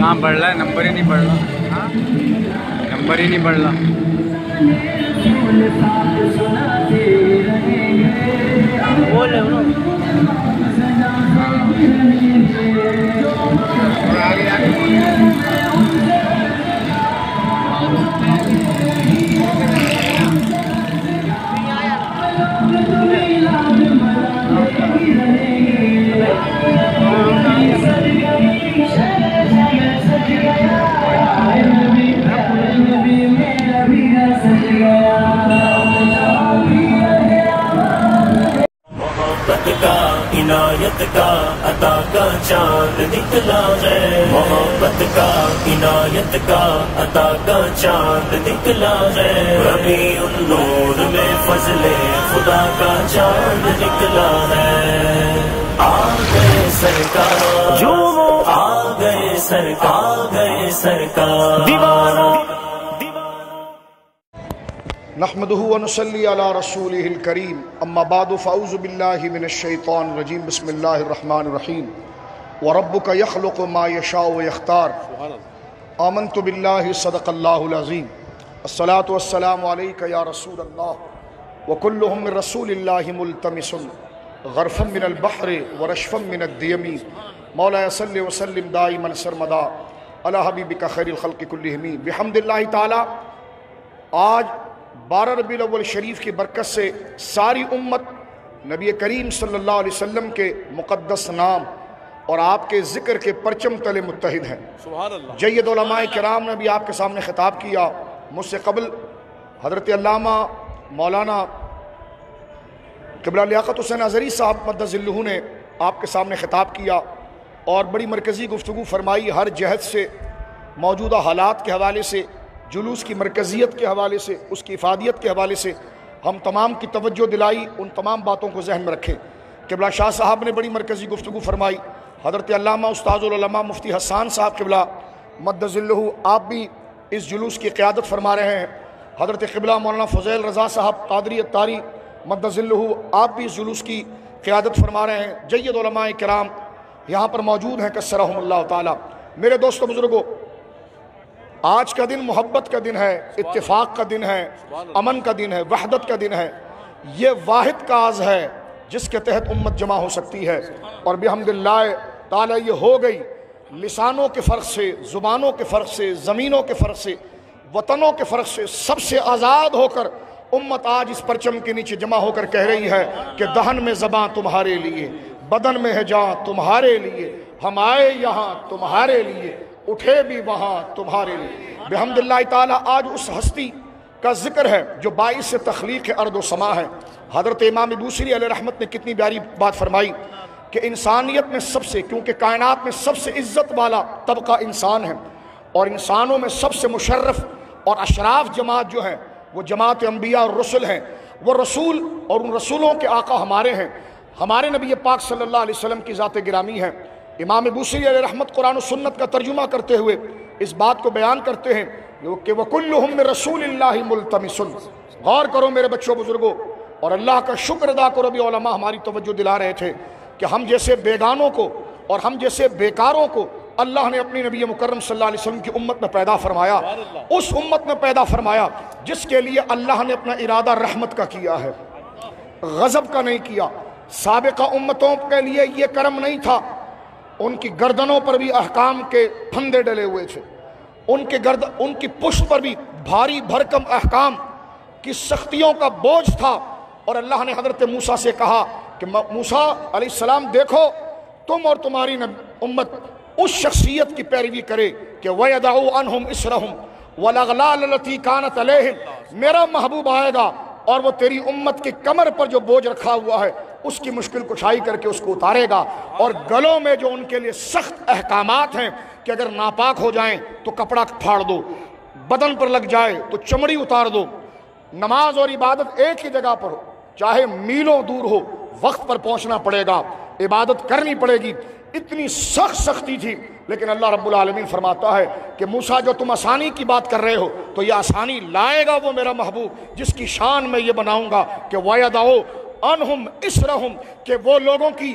کہاں بڑھ رہا ہے؟ نمبر ہی نہیں بڑھ رہا. ہاں نمبر ہی نہیں بڑھ رہا. اور آگے محبت کا عنایت کا عطا کا چاند نکلا ہے. محبت کا عنایت کا عطا کا چاند نکلا ہے. ربیع النور میں فضل خدا کا چاند نکلا ہے. آ گئے سرکار جو آ گئے سرکار گئے سرکار دیوانہ. نحمده ونصلي على رسوله الكريم اما بعد فاعوذ بالله من الشيطان الرجيم بسم الله الرحمن الرحيم وربك يخلق ما يشاء ويختار آمنت بالله صدق الله العظيم الصلاة والسلام عليك يا رسول الله وكلهم من رسول الله ملتمس غرفا من البحر ورشفا من الديم مولاي صل وسلم دائما سرمدا على حبيبك خير الخلق كلهم بحمد الله تعالى. آج 12 ربیع الاول شریف کی برکت سے ساری امت نبی کریم صلی اللہ علیہ وسلم کے مقدس نام اور آپ کے ذکر کے پرچم تلے متحد ہیں. جید علماء کرام نے بھی آپ کے سامنے خطاب کیا. مجھ سے قبل حضرت علامہ مولانا قبلہ لیاقت حسین اظہری صاحب مدد ذلہ نے آپ کے سامنے خطاب کیا اور بڑی مرکزی گفتگو فرمائی. ہر جہت سے، موجودہ حالات کے حوالے سے، جلوس کی مرکزیت کے حوالے سے، اس کی افادیت کے حوالے سے ہم تمام کی توجہ دلائی. ان تمام باتوں کو ذہن میں رکھیں. قبلہ شاہ صاحب نے بڑی مرکزی گفتگو فرمائی. حضرت علامہ استاذ العلماء مفتی حسان صاحب قبلہ مدد ذلہ آپ بھی اس جلوس کی قیادت فرما رہے ہیں. حضرت قبلہ مولانا فضیل رضا صاحب قادری اتاری مدد ذلہ آپ بھی اس جلوس کی قیادت فرما رہے ہیں. جید علماء کرام یہاں پر موجود ہیں کثرہم اللہ تعالی. میرے دوستو بزرگوں، آج کا دن محبت کا دن ہے، اتفاق کا دن ہے، امن کا دن ہے، وحدت کا دن ہے. یہ واحد کاز ہے جس کے تحت امت جمع ہو سکتی ہے، اور بحمداللہ تعالی یہ ہو گئی. لسانوں کے فرق سے، زبانوں کے فرق سے، زمینوں کے فرق سے، وطنوں کے فرق سے سب سے آزاد ہو کر امت آج اس پرچم کے نیچے جمع ہو کر کہہ رہی ہے کہ دہن میں زباں تمہارے لیے، بدن میں ہے جاں تمہارے لیے، ہم آئے یہاں تمہارے لیے، اٹھے بھی وہاں تمہارے لیے. بحمداللہ تعالی آج اس ہستی کا ذکر ہے جو باعث تخلیق ارض و سما ہے. حضرت امام بوصیری علیہ رحمت نے کتنی پیاری بات فرمائی کہ انسانیت میں سب سے، کیونکہ کائنات میں سب سے عزت والا طبقہ انسان ہے، اور انسانوں میں سب سے مشرف اور اشراف جماعت جو ہے وہ جماعت انبیاء اور رسل ہیں. وہ رسول اور ان رسولوں کے آقا ہمارے ہیں، ہمارے نبی پاک صلی اللہ علیہ وسلم کی ذات گرامی ہے. امام بوصیری علیہ رحمت قرآن و سنت کا ترجمہ کرتے ہوئے اس بات کو بیان کرتے ہیں کہ وَكُلُّهُمْ مِن رَسُولِ اللَّهِ مُلْتَمِسٌ. غور کرو میرے بچوں بزرگوں، اور اللہ کا شکر ادا کرو. بھی علماء ہماری توجہ دلا رہے تھے کہ ہم جیسے بیگانوں کو اور ہم جیسے بیکاروں کو اللہ نے اپنی نبی مکرم صلی اللہ علیہ وسلم کی امت میں پیدا فرمایا. اس امت میں پیدا فرمایا جس کے لیے اللہ نے اپنا ارادہ رحمت کا کیا ہے، غضب کا نہیں کیا. سابقہ امتوں کے لیے یہ کرم نہیں تھا، ان کی گردنوں پر بھی احکام کے پھندے ڈلے ہوئے تھے، ان کی پشت پر بھی بھاری بھرکم احکام کی سختیوں کا بوجھ تھا. اور اللہ نے حضرت موسیٰ سے کہا کہ موسیٰ علیہ السلام دیکھو، تم اور تمہاری امت اس شخصیت کی پیروی کرے کہ وَيَدَعُوا عَنْهُمْ إِسْرَهُمْ وَالْأَغْلَالَ الَّتِي كَانَتْ عَلَيْهِمْ. میرا محبوب آئے گا اور وہ تیری امت کی کمر پر جو بوجھ رکھا ہوا ہے اس کی مشکل کشائی کر کے اس کو اتارے گا. اور گلوں میں جو ان کے لیے سخت احکامات ہیں کہ اگر ناپاک ہو جائیں تو کپڑا پھاڑ دو، بدن پر لگ جائے تو چمڑی اتار دو، نماز اور عبادت ایک ہی جگہ پر ہو، چاہے میلوں دور ہو، وقت پر پہنچنا پڑے گا، عبادت کرنی پڑے گی. اتنی سخت سختی تھی. لیکن اللہ رب العالمین فرماتا ہے کہ موسیٰ جو تم آسانی کی بات کر رہے ہو تو یہ آسانی لائے گا وہ میرا محبوب جس کی شان میں یہ بناؤں گا کہ وَيَدَعُوا عَنْهُمْ إِسْرَهُمْ، کہ وہ لوگوں کی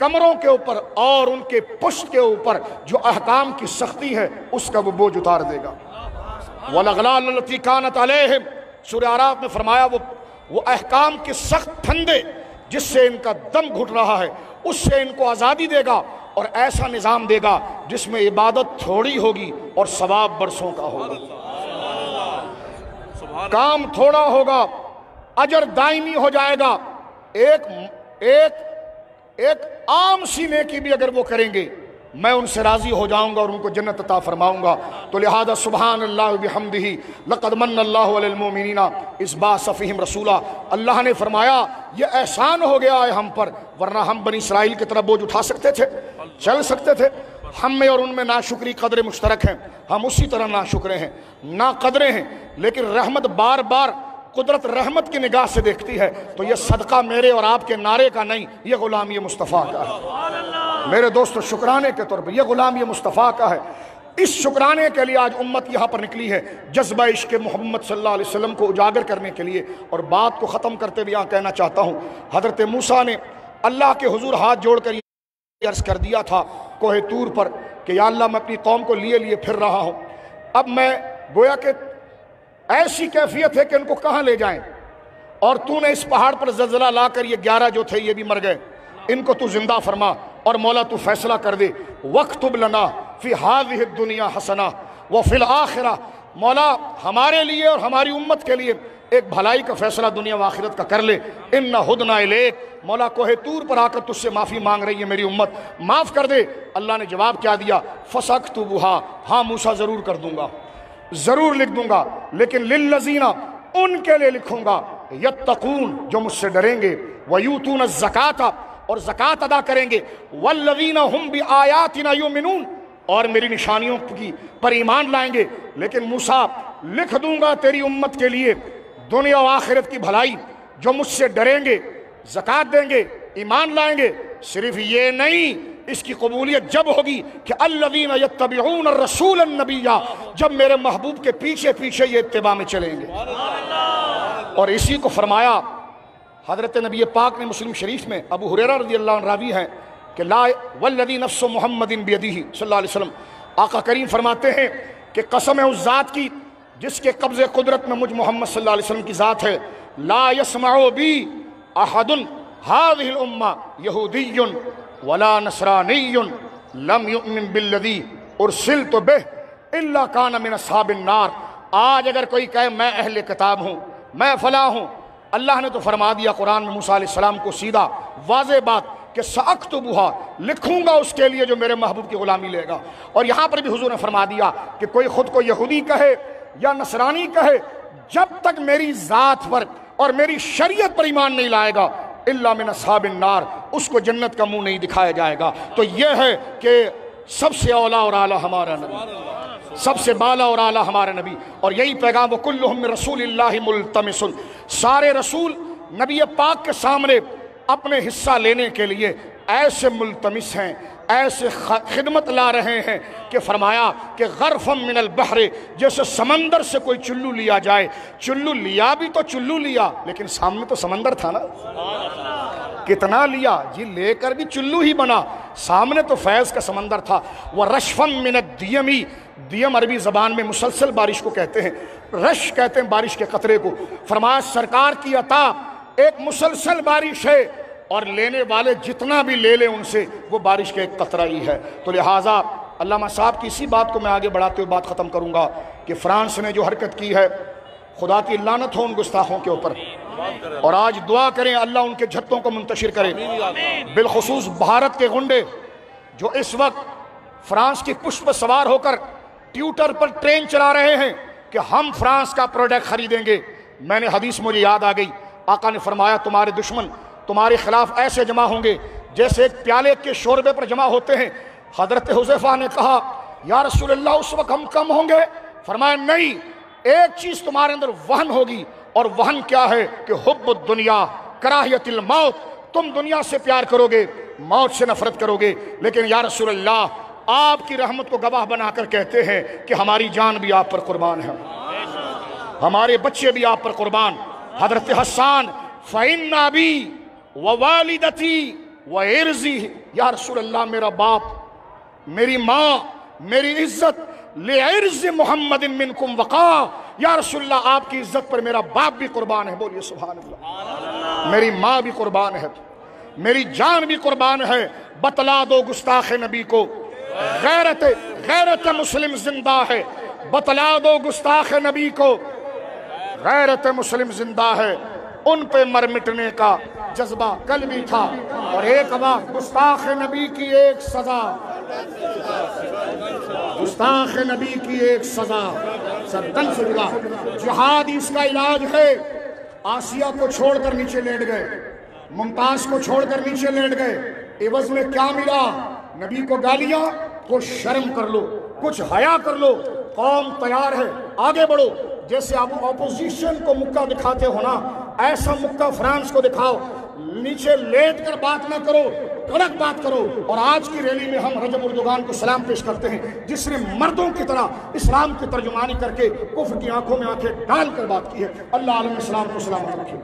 کمروں کے اوپر اور ان کے پشت کے اوپر جو احکام کی سختی ہے اس کا وہ بوجھ اتار دے گا۔ وَالْأَغْلَالُ الَّتِي كَانَتْ عَلَيْهِمْ، سورہ اعراف میں فرمایا وہ احکام کے سخت پھندے جس سے ان کا دم گھٹ رہا ہے اس سے ان کو آزادی دے گا، اور ایسا نظام دے گا جس میں عبادت تھوڑی ہوگی اور ثواب برسوں کا ہوگا، کام تھوڑا ہوگا، اجر دائمی ہو جائے گا۔ ایک عام سی نیکی بھی اگر وہ کریں گے میں ان سے راضی ہو جاؤں گا اور ان کو جنت عطا فرماؤں گا۔ تو لہذا سبحان اللہ بحمدہ لقد من اللہ علی المؤمنین اذ بعث فیہم رسولا، اللہ نے فرمایا یہ احسان ہو گیا ہے ہم پر، ورنہ ہم بنی اسرائیل کی طرح بوجھ اٹھا سکتے تھے، چل سکتے تھے؟ ہم میں اور ان میں ناشکری قدر مشترک ہیں، ہم اسی طرح ناشکرے ہیں، ناقدرے ہیں، لیکن رحمت بار بار قدرت رحمت کی نگاہ سے دیکھتی ہے۔ تو یہ صدقہ میرے اور آپ کے نعرے کا نہیں، یہ غلامی مصطفیٰ کا ہے میرے دوستو، شکرانے کے طور پر یہ غلامی مصطفیٰ کا ہے۔ اس شکرانے کے لیے آج امت یہاں پر نکلی ہے، جذبہ عشق محمد صلی اللہ علیہ وسلم کو اجاگر کرنے کے لیے۔ اور بات کو ختم کرتے ہوئے یہاں کہنا چاہتا ہوں، حضرت موسیٰ نے اللہ کے حضور ہاتھ جوڑ کر یہ عرض کر دیا تھا کوہ طور پر کہ یا اللہ میں اپنی قوم کو لیے پھر رہا ہوں، اب میں گویا کہ ایسی کیفیت ہے کہ ان کو کہاں لے جائیں، اور تو نے اس پہاڑ پر زلزلہ لا کر یہ 11 جو تھے یہ بھی مر گئے، ان کو تو زندہ فرما، اور مولا تو فیصلہ کر دے وَاكْتُبْ لَنَا فِي هَذِهِ الدُّنْيَا حَسَنَةً وَفِي الْآخِرَةِ، مولا ہمارے لیے اور ہماری امت کے لیے ایک بھلائی کا فیصلہ دنیا و آخرت کا کر لے۔ اِنَّا هُدْنَا إِلَيْكَ، مولا کوہ طور پر آ کر تجھ سے معافی مانگ رہی ہے میری امت، معاف کر دے۔ اللہ نے جواب کیا دیا؟ فَسَأَكْتُبُهَا، ہاں موسیٰ ضرور کر دوں گا، ضرور لکھ دوں گا، لیکن للذین، ان کے لیے لکھوں گا، یتقون، جو مجھ سے ڈریں گے، ویؤتون الزکاۃ، اور زکوٰۃ ادا کریں گے، والذین ہم بآیاتنا یؤمنون، اور میری نشانیوں کی پر ایمان لائیں گے۔ لیکن موسیٰ لکھ دوں گا تیری امت کے لیے دنیا و آخرت کی بھلائی، جو مجھ سے ڈریں گے، زکوٰۃ دیں گے، ایمان لائیں گے۔ صرف یہ نہیں، اس کی قبولیت جب ہوگی کہ الذین یتبعون الرسول النبی، جب میرے محبوب کے پیچھے پیچھے یہ اتباع میں چلیں گے۔ اور اسی کو فرمایا حضرت نبی پاک نے مسلم شریف میں، ابو ہریرہ رضی اللہ عنہ راوی ہیں کہ لا والذی نفس محمد بیدہ صلی اللہ علیہ وسلم، آقا کریم فرماتے ہیں کہ قسم ہے اس ذات کی جس کے قبض قدرت میں مجھ محمد صلی اللہ علیہ وسلم کی ذات ہے، لا يسمع بی احد هذه الامہ یہودی ولا نصرانی لم یؤمن بالذی ارسلت بہ الا کان من اصحاب النار۔ آج اگر کوئی کہے میں اہل کتاب ہوں، میں فلاں ہوں، اللہ نے تو فرما دیا قرآن میں موسیٰ علیہ السلام کو سیدھا واضح بات کہ سأکتبها، لکھوں گا اس کے لیے جو میرے محبوب کی غلامی لے گا۔ اور یہاں پر بھی حضور نے فرما دیا کہ کوئی خود کو یہودی کہے یا نصرانی کہے، جب تک میری ذات پر اور میری شریعت پر ایمان نہیں لائے گا الا من اصحاب النار، اس کو جنت کا منہ نہیں دکھایا جائے گا۔ تو یہ ہے کہ سب سے اولا اور اعلیٰ ہمارا نبی، سب سے بالا اور اعلیٰ ہمارا نبی، اور یہی پیغام وَكُلُّهُم مِّن رَسُولِ اللَّهِ مُلْتَمِسٌ، سارے رسول نبی پاک کے سامنے اپنے حصہ لینے کے لیے ایسے ملتمس ہیں، ایسے خدمت لا رہے ہیں کہ فرمایا کہ غرفم من البحر، جیسے سمندر سے کوئی چلو لیا جائے، چلو لیا بھی تو چلو لیا لیکن سامنے تو سمندر تھا نا، کتنا لیا جی، لے کر بھی چلو ہی بنا، سامنے تو فیض کا سمندر تھا۔ وَرَشْفًا مِّنَ الدِّيَمِ، دیم عربی زبان میں مسلسل بارش کو کہتے ہیں، رش کہتے ہیں بارش کے قطرے کو۔ فرمایا سرکار کی عطا ایک مسلسل بارش ہے، اور لینے والے جتنا بھی لے لیں ان سے وہ بارش کے ایک قطرہ ہی ہے۔ تو لہٰذا علامہ صاحب کی اسی بات کو میں آگے بڑھاتے ہوئے بات ختم کروں گا کہ فرانس نے جو حرکت کی ہے، خدا کی لعنت ہو ان گستاخوں کے اوپر، اور آج دعا کریں اللہ ان کے جھتوں کو منتشر کرے، بالخصوص بھارت کے گنڈے جو اس وقت فرانس کی پشت پر سوار ہو کر ٹویٹر پر ٹرین چلا رہے ہیں کہ ہم فرانس کا پروڈکٹ خریدیں گے۔ میں نے حدیث مجھے یاد آ گئی، آقا نے فرمایا تمہارے دشمن تمہارے خلاف ایسے جمع ہوں گے جیسے ایک پیالے کے شوربے پر جمع ہوتے ہیں۔ حضرت حذیفہ نے کہا یا رسول اللہ اس وقت ہم کم ہوں گے؟ فرمایا نہیں، ایک چیز تمہارے اندر وہن ہوگی، اور وہن کیا ہے کہ حب الدنیا کراہیت الموت، تم دنیا سے پیار کرو گے، موت سے نفرت کرو گے۔ لیکن یا رسول اللہ آپ کی رحمت کو گواہ بنا کر کہتے ہیں کہ ہماری جان بھی آپ پر قربان ہے، ہمارے بچے بھی آپ پر قربان۔ حضرت حسان فَإِنَّ أَبِي وَوَالِدَتِي وَعِرْضِي یا رسول اللہ میرا باپ، میری ماں، میری عزت لعرض محمد منکم وقا، یا رسول اللہ آپ کی عزت پر میرا باپ بھی قربان ہے، بولیے سبحان اللہ، میری ماں بھی قربان ہے، میری جان بھی قربان ہے، بتلا دو گستاخ نبی کو غیرت مسلم زندہ ہے، بتلا دو گستاخ نبی کو غیرت مسلم زندہ ہے، ان پہ مر مٹنے کا جذبہ کل بھی تھا، اور ایک بات گستاخ نبی کی ایک سزا، گستاخ نبی کی ایک سزا، سردن سے جدا جہاد اس کا علاج ہے۔ آسیہ کو چھوڑ کر نیچے لیٹ گئے، ممتاز کو چھوڑ کر نیچے لیٹ گئے، عوض میں کیا ملا؟ نبی کو گالیاں، کچھ شرم کر لو، کچھ حیا کر لو، قوم تیار ہے آگے بڑھو۔ جیسے آپ اپوزیشن کو مکہ دکھاتے ہو نا، ایسا مکہ فرانس کو دکھاؤ، نیچے لیٹ کر بات نہ کرو، کڑک بات کرو۔ اور آج کی ریلی میں ہم رجب اردوغان کو سلام پیش کرتے ہیں، جس نے مردوں کی طرح اسلام کی ترجمانی کر کے کفر کی آنکھوں میں آنکھیں ڈال کر بات کی ہے۔ اللہ عالم اسلام کو سلامت رکھے۔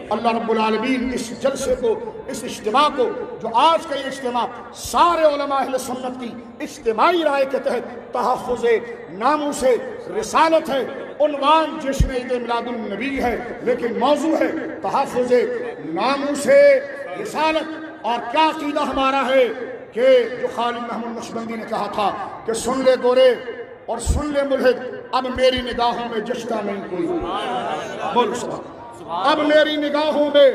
اللہ رب العالمین اس جلسے کو، اس اجتماع کو، جو آج کا یہ اجتماع سارے علماء اہل سنت کی اجتماعی رائے کے تحت تحفظ ناموس رسالت ہے، عنوان جشن عید میلاد النبی ہے، لیکن موضوع ہے تحفظ ناموس رسالت۔ اور کیا عقیدہ ہمارا ہے کہ جو خالد محمود نقشبندی نے کہا تھا کہ سن لے گورے اور سن لے ملحد، اب میری نگاہوں میں جچتا نہیں کوئی، بولو سبحان، اب میری نگاہوں میں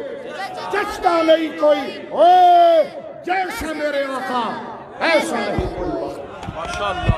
جچتا نہیں کوئی، اوہ جیسے میرے آقا ایسا نہیں کوئی۔